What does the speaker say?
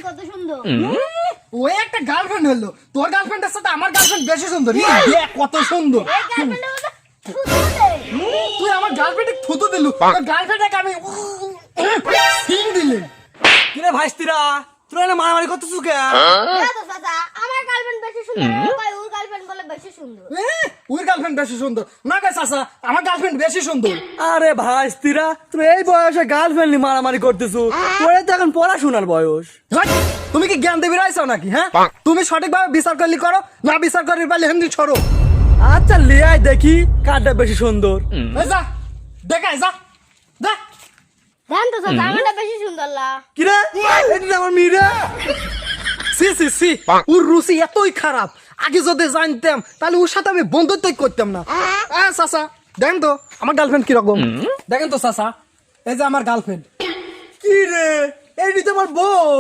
কত সুন্দর। ওই একটা গার্লফ্রেন্ড হলো, তোর গার্লফ্রেন্ডের সাথে আমার গার্লফ্রেন্ড বেশি সুন্দর। দেখ কত সুন্দর। এই গার্লফ্রেন্ডের মতো থুতু দেয়। তুই আমার গার্লফ্রেন্ডে থুতু দিলু, তোর গার্লফ্রেন্ডকে আমি সিং দিলি। কিরে ভাইস্তিরা তোরা না মারামারি করতেছিস কে? না তো চাচা, আমার গার্লফ্রেন্ড বেশি সুন্দর, ভাই ওর গার্লফ্রেন্ড বলে বেশি সুন্দর। ওর গার্লফ্রেন্ড বেশি সুন্দর না গে চাচা, আমার গার্লফ্রেন্ড বেশি সুন্দর। আরে ভাইস্তিরা তোরা এই বয়সে গার্লফ্রেন্ড নিয়ে মারামারি করতেছ, তোরা তো এখন পড়াশোনার বয়স। হাট! তুমি কি জ্ঞান দেবী রাইছো নাকি? হ্যাঁ, তুমি সঠিকভাবে বিচার করলি করো, না বিচার করি পারলে হেন্দি ছড়ো। আচ্ছা লিয়াই দেখি কারটা বেশি সুন্দর। এই যা দেখাই যা দেখ। জান তো চাচা, আমারটা বেশি সুন্দর লা। কিরে এটা আমার মেয়েরা। সি সি সি, ওর রুচি এতই খারাপ, আগে যদি জানতাম তাহলে ওর সাথে আমি বন্ধুত্বই করতাম না। চাচা দেখেন তো আমার গার্লফ্রেন্ড কিরকম, দেখেন তো চাচা, এই যে আমার গার্লফ্রেন্ড। কি রে এইটি তো আমার বউ।